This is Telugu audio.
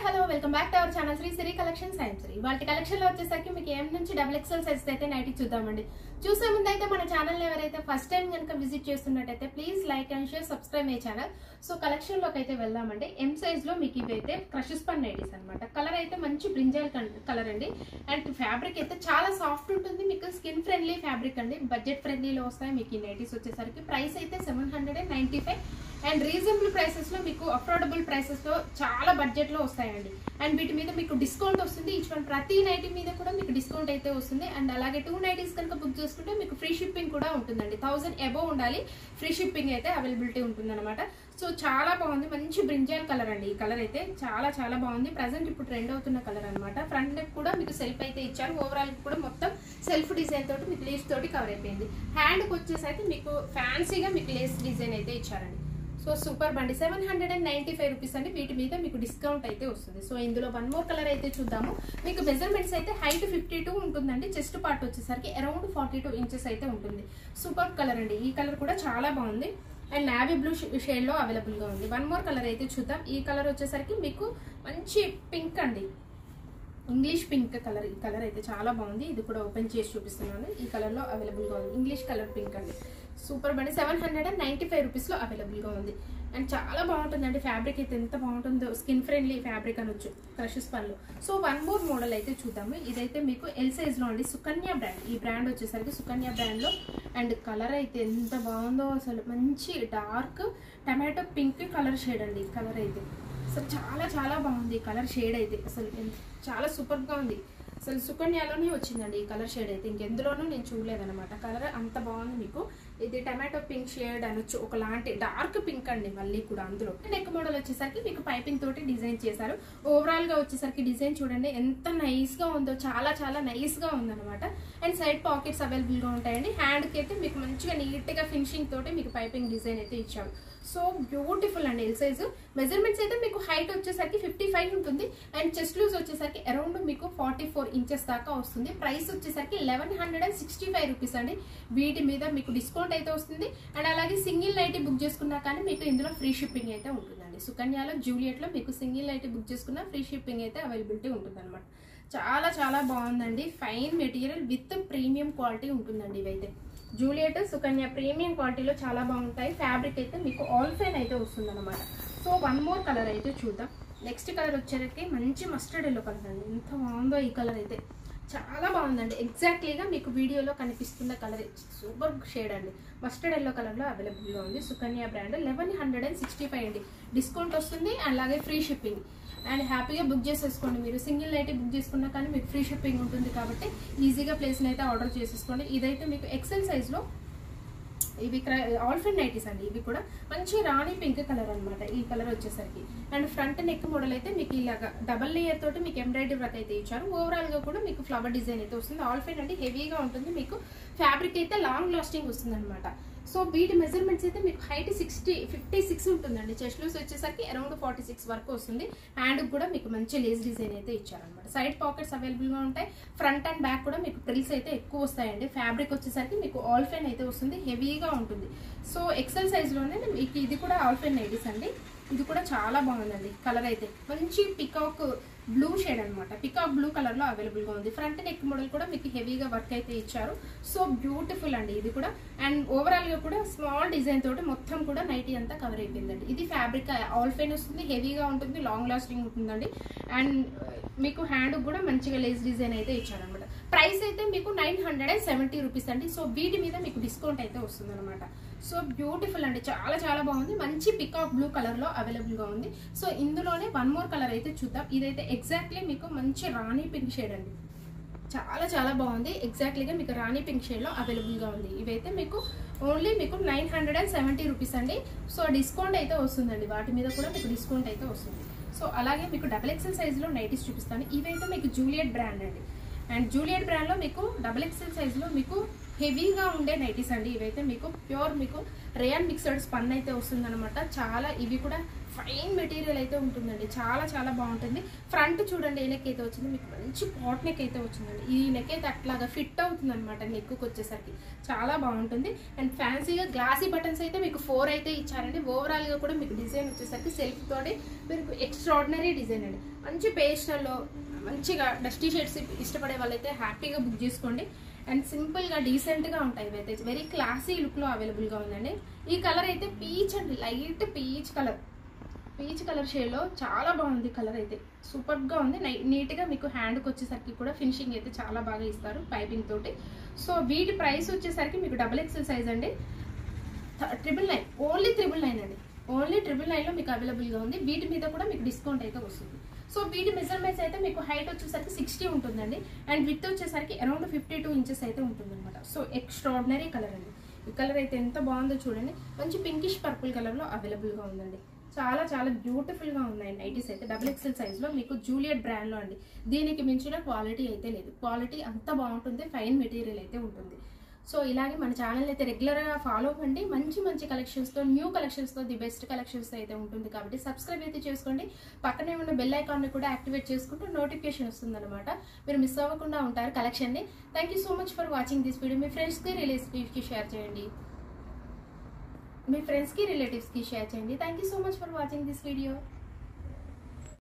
Hello welcome back to our channel Sri Siri collections and Sri వాటి కలెక్షన్ లో వచ్చేసరికి మీకు ఏం నుంచి XXL సైజ్ అయితే నైట్ చూద్దామండి. చూసే ముందు అయితే మన ఛానల్ ఎవరైతే ఫస్ట్ టైం కనుక విజిట్ చేస్తున్నట్టయితే please like and share subscribe my channel. So collection లోకి అయితే వెళ్దామండి. ఎం సైజ్ లో మీకు ఇవైతే క్రషెస్ పన్ నైటీస్ అనమాట. కలర్ అయితే మంచి బ్రింజాల్ కలర్ అండి. అండ్ ఫ్యాబ్రిక్ అయితే చాలా సాఫ్ట్ ఉంటుంది, మీకు స్కిన్ ఫ్రెండ్లీ ఫ్యాబ్రిక్ అండి. బడ్జెట్ ఫ్రెండ్లీలో వస్తాయి మీకు ఈ నైటీస్ వచ్చేసరికి. ప్రైస్ అయితే 795 అండ్ రీజనబుల్ ప్రైసెస్ లో మీకు అఫోర్డబుల్ ప్రైసెస్ లో చాలా బడ్జెట్ లో వస్తాయండి. అండ్ వీటి మీద మీకు డిస్కౌంట్ వస్తుంది. ఈచ్ వన్ ప్రతి నైటీ మీద కూడా మీకు డిస్కౌంట్ అయితే వస్తుంది. అండ్ అలాగే 2 నైటీస్ కనుక బుక్ చేసుకుంటే మీకు ఫ్రీ షిప్పింగ్ కూడా ఉంటుందండి. 1000 అబోవ్ ఉండాలి, ఫ్రీ షిప్పింగ్ అయితే అవైలబిలిటీ ఉంటుంది అనమాట. సో చాలా బాగుంది, మంచి బ్రింజాల్ కలర్ అండి. ఈ కలర్ అయితే చాలా చాలా బాగుంది. ప్రెసెంట్ ఇప్పుడు ట్రెండ్ అవుతున్న కలర్ అనమాట. ఫ్రంట్ నెక్ కూడా మీకు సెల్ఫ్ అయితే ఇచ్చారు. ఓవరాల్ కూడా మొత్తం సెల్ఫ్ డిజైన్ తోటి మీకు లేస్ తోటి కవర్ అయిపోయింది. హ్యాండ్ కి వచ్చేసరికి మీకు ఫ్యాన్సీగా మీకు లేస్ డిజైన్ అయితే ఇచ్చారండి. సో సూపర్ బండి. 795 రూపీస్ అండి. వీటి మీద మీకు డిస్కౌంట్ అయితే వస్తుంది. సో ఇందులో వన్ మోర్ కలర్ అయితే చూద్దాము. మీకు మెజర్మెంట్స్ అయితే హైట్ 52 ఉంటుందండి. చెస్ట్ పార్ట్ వచ్చేసరికి అరౌండ్ 42 ఇంచెస్ అయితే ఉంటుంది. సూపర్ కలర్ అండి. ఈ కలర్ కూడా చాలా బాగుంది. అండ్ నావీ బ్లూ షేడ్ లో అవైలబుల్ గా ఉంది. వన్ మోర్ కలర్ అయితే చూద్దాం. ఈ కలర్ వచ్చేసరికి మీకు మంచి పింక్ అండి, ఇంగ్లీష్ పింక్ కలర్. ఈ కలర్ అయితే చాలా బాగుంది. ఇది కూడా ఓపెన్ చేసి చూపిస్తున్నాను. ఈ కలర్ లో అవైలబుల్ గా ఉంది. ఇంగ్లీష్ కలర్ పింక్ అండి. సూపర్ బండి. 795 రూపీస్ లో అవైలబుల్ గా ఉంది. అండ్ చాలా బాగుంటుందండి. ఫ్యాబ్రిక్ అయితే ఎంత బాగుంటుందో, స్కిన్ ఫ్రెండ్లీ ఫ్యాబ్రిక్ అనొచ్చు క్రషెస్ పళ్ళు. సో వన్ మోర్ మోడల్ అయితే చూద్దాము. ఇదైతే మీకు ఎల్ సైజ్ లో అండి. సుకన్య బ్రాండ్. ఈ బ్రాండ్ వచ్చేసరికి సుకన్య బ్రాండ్ లో. అండ్ కలర్ అయితే ఎంత బాగుందో అసలు. మంచి dark tomato pink colour shade అండి. కలర్ అయితే అసలు చాలా చాలా బాగుంది. కలర్ షేడ్ అయితే అసలు చాలా సూపర్ గా ఉంది. అసలు సుకన్యలోనే వచ్చిందండి ఈ కలర్ షేడ్ అయితే. ఇంకెందులోనూ నేను చూడలేదన్నమాట. కలర్ అంత బాగుంది. మీకు ఇది టమాటో పింక్ షేడ్ అనొచ్చు, ఒకలాంటి డార్క్ పింక్ అండి. మళ్ళీ కూడా అందులో నెక్ మోడల్ వచ్చేసరికి మీకు పైపింగ్ తోటి డిజైన్ చేశారు. ఓవరాల్ గా వచ్చేసరికి డిజైన్ చూడండి ఎంత నైస్ గా ఉందో, చాలా చాలా నైస్ గా ఉందన్నమాట. అండ్ సైడ్ పాకెట్స్ అవైలబుల్ గా ఉంటాయండి. హ్యాండ్ కి అయితే మీకు మంచిగా నీట్ గా ఫినిషింగ్ తోటి మీకు పైపింగ్ డిజైన్ అయితే ఇచ్చారు. సో బ్యూటిఫుల్ అండి. ఎల్ సైజు మెజర్మెంట్స్ అయితే మీకు హైట్ వచ్చేసరికి 55 ఉంటుంది. అండ్ చెస్ట్ లూజ్ వచ్చేసరికి అరౌండ్ మీకు 44 ఇంచెస్ దాకా వస్తుంది. ప్రైస్ వచ్చేసరికి 1165 రూపీస్ అండి. వీటి మీద మీకు డిస్కౌంట్ అయితే వస్తుంది. అండ్ అలాగే సింగిల్ నైటీ బుక్ చేసుకున్నా కానీ మీకు ఇందులో ఫ్రీ షిప్పింగ్ అయితే ఉంటుందండి. సుకన్యలో జూలియట్ లో మీకు సింగిల్ నైటీ బుక్ చేసుకున్నా ఫ్రీ షిప్పింగ్ అయితే అవైలబిలిటీ ఉంటుంది అనమాట. చాలా చాలా బాగుందండి. Fine material with premium quality ఉంటుందండి. ఇవైతే జూలియట్ సుకన్య ప్రీమియం క్వాలిటీలో చాలా బాగుంటాయి. ఫ్యాబ్రిక్ అయితే మీకు ఆల్ ఫైన్ అయితే వస్తుంది అనమాట. సో వన్ మోర్ కలర్ అయితే చూద్దాం. నెక్స్ట్ కలర్ వచ్చేసరికి మంచి మస్టర్డ్ ఎల్లో కలర్ అండి. ఎంత బాగుందో ఈ కలర్ అయితే. చాలా బాగుందండి. ఎగ్జాక్ట్లీగా మీకు వీడియోలో కనిపిస్తున్న కలర్ సూపర్ షేడ్ అండి. మస్టర్డ్ ఎల్లో కలర్లో అవైలబుల్గా ఉంది. సుకన్య బ్రాండ్. 1165 అండి. డిస్కౌంట్ వస్తుంది. అలాగే ఫ్రీ షిప్పింగ్. అండ్ హ్యాపీగా బుక్ చేసేసుకోండి. మీరు సింగిల్ నైట్ బుక్ చేసుకున్నా కానీ మీకు ఫ్రీ షిప్పింగ్ ఉంటుంది కాబట్టి ఈజీగా ప్లేస్ని అయితే ఆర్డర్ చేసేసుకోండి. ఇదైతే మీకు ఎక్సెల్ సైజ్లో ఇవి ఆల్ఫిన్ నైటీస్ అండి. ఇవి కూడా మంచి రాణి పింక్ కలర్ అనమాట. ఈ కలర్ వచ్చేసరికి. అండ్ ఫ్రంట్ నెక్ మోడల్ అయితే మీకు ఇలాగా డబల్ లేయర్ తోటి మీకు ఎంబ్రాయిడరీ వర్క్ అయితే ఇచ్చారు. ఓవరాల్ గా కూడా మీకు ఫ్లవర్ డిజైన్ అయితే వస్తుంది. ఆల్ఫిన్ అంటే హెవీగా ఉంటుంది. మీకు ఫ్యాబ్రిక్ అయితే లాంగ్ లాస్టింగ్ వస్తుంది అనమాట. సో వీటి మెజర్మెంట్స్ అయితే మీకు హైట్ 56 ఉంటుందండి. చెస్ట్ లూస్ వచ్చేసరికి అరౌండ్ 46 వరకు వస్తుంది. హ్యాండ్ కూడా మీకు మంచి లేస్ డిజైన్ అయితే ఇచ్చారనమాట. సైడ్ పాకెట్స్ అవైలబుల్ గా ఉంటాయి. ఫ్రంట్ అండ్ బ్యాక్ కూడా మీకు ప్రిల్స్ అయితే ఎక్కువ వస్తాయండి. ఫ్యాబ్రిక్ వచ్చేసరికి మీకు ఆల్ఫైన్ అయితే వస్తుంది. హెవీగా ఉంటుంది. సో ఎక్సెల్ సైజ్ లోనే మీకు ఇది కూడా ఆల్ఫైన్ నైటీస్ అండి. ఇది కూడా చాలా బాగుందండి. కలర్ అయితే మంచి పికాక్ బ్లూ షేడ్ అనమాట. పికాక్ బ్లూ కలర్ లో అవైలబుల్ గా ఉంది. ఫ్రంట్ నెక్ మోడల్ కూడా మీకు హెవీగా వర్క్ అయితే ఇచ్చారు. సో బ్యూటిఫుల్ అండి ఇది కూడా. అండ్ ఓవరాల్ గా కూడా స్మాల్ డిజైన్ తోటి మొత్తం కూడా నైటీ అంతా కవర్ అయిపోయిందండి. ఇది ఫ్యాబ్రిక్ ఆల్ఫైన్ వస్తుంది. హెవీగా ఉంటుంది. లాంగ్ లాస్టింగ్ ఉంటుందండి. అండ్ మీకు హ్యాండ్ కూడా మంచిగా లేస్ డిజైన్ అయితే ఇచ్చారనమాట. ప్రైస్ అయితే మీకు 970 రూపీస్ అండి. సో వీటి మీద మీకు డిస్కౌంట్ అయితే వస్తుంది అనమాట. సో బ్యూటిఫుల్ అండి. చాలా చాలా బాగుంది. మంచి పికాక్ బ్లూ కలర్ లో అవైలబుల్ గా ఉంది. సో ఇందులోనే వన్ మోర్ కలర్ అయితే చూద్దాం. ఇదైతే ఎగ్జాక్ట్లీ మీకు మంచి రాణి పింక్ షేడ్ అండి. చాలా చాలా బాగుంది. ఎగ్జాక్ట్లీగా మీకు రాణి పింక్ షేడ్ లో అవైలబుల్ గా ఉంది. ఇవైతే మీకు ఓన్లీ మీకు 970 రూపీస్ అండి. సో డిస్కౌంట్ అయితే వస్తుందండి. వాటి మీద కూడా మీకు డిస్కౌంట్ అయితే వస్తుంది. సో అలాగే మీకు XXL సైజ్ లో నైటీస్ చూపిస్తాను. ఇవైతే మీకు జూలియట్ బ్రాండ్ అండి. అండ్ జూలియట్ బ్రాండ్ లో మీకు XXL సైజ్ లో మీకు హెవీగా ఉండే నైటీస్ అండి. ఇవైతే మీకు ప్యూర్ మీకు రేయాన్ మిక్స్డ్ స్పన్ అయితే వస్తుంది అనమాట. చాలా ఇవి కూడా ఫైన్ మెటీరియల్ అయితే ఉంటుందండి, చాలా చాలా బాగుంటుంది. ఫ్రంట్ చూడండి ఏ నెక్ అయితే వచ్చింది, మీకు మంచి పాట్ నెక్ అయితే వచ్చిందండి. ఈ నెక్ అయితే అట్లాగా ఫిట్ అవుతుంది అనమాట నెక్కు వచ్చేసరికి, చాలా బాగుంటుంది. అండ్ ఫ్యాన్సీగా గ్లాసీ బటన్స్ అయితే మీకు 4 అయితే ఇచ్చారండి. ఓవరాల్గా కూడా మీకు డిజైన్ వచ్చేసరికి సెల్ఫ్ తోటి మీకు ఎక్స్ట్రాడినరీ డిజైన్ అండి. మంచి పేస్టల్లో మంచిగా డస్టీ షేడ్స్ ఇష్టపడే వాళ్ళైతే హ్యాపీగా బుక్ చేసుకోండి. అండ్ సింపుల్గా డీసెంట్గా ఉంటాయి, ఇవైతే వెరీ క్లాసీ లుక్లో అవైలబుల్గా ఉందండి. ఈ కలర్ అయితే పీచ్ అండి, లైట్ పీచ్ కలర్ షేడ్లో చాలా బాగుంది. కలర్ అయితే సూపర్గా ఉంది, నీట్గా మీకు హ్యాండ్కి వచ్చేసరికి కూడా ఫినిషింగ్ అయితే చాలా బాగా ఇస్తారు పైపింగ్ తోటి. సో వీటి ప్రైస్ వచ్చేసరికి మీకు XXL సైజ్ అండి, 999, ఓన్లీ 999 అండి, ఓన్లీ 999లో మీకు అవైలబుల్గా ఉంది. వీటి మీద కూడా మీకు డిస్కౌంట్ అయితే వస్తుంది. సో వీటి మెజర్మెంట్స్ అయితే మీకు హైట్ వచ్చేసరికి 60 ఉంటుందండి, అండ్ విత్ వచ్చేసరికి అరౌండ్ 52 ఇంచెస్ అయితే ఉంటుందన్నమాట. సో ఎక్స్ట్రాడినరీ కలర్ అండి. ఈ కలర్ అయితే ఎంత బాగుందో చూడండి, మంచి పింకిష్ పర్పుల్ కలర్లో అవైలబుల్గా ఉందండి. చాలా చాలా బ్యూటిఫుల్గా ఉన్నాయి నైటీస్ అయితే. XXL సైజ్లో మీకు జూలియట్ బ్రాండ్లో అండి, దీనికి మించిన క్వాలిటీ అయితే లేదు. క్వాలిటీ అంత బాగుంటుంది, ఫైన్ మెటీరియల్ అయితే ఉంటుంది. సో ఇలాగే మన ఛానల్ అయితే రెగ్యులర్గా ఫాలో అవ్వండి. మంచి మంచి కలెక్షన్స్తో, న్యూ కలెక్షన్స్తో, ది బెస్ట్ కలెక్షన్స్ అయితే ఉంటుంది కాబట్టి సబ్స్క్రైబ్ అయితే చేసుకోండి. పక్కనే ఉన్న బెల్ ఐకాన్ని కూడా యాక్టివేట్ చేసుకుంటూ నోటిఫికేషన్ వస్తుందన్నమాట, మీరు మిస్ అవ్వకుండా ఉంటారు కలెక్షన్ని. Thank you so much for watching this video. మీ ఫ్రెండ్స్కి రిలేటివ్స్కి షేర్ చేయండి, మీ ఫ్రెండ్స్కి రిలేటివ్స్కి షేర్ చేయండి. Thank you so much for watching this video.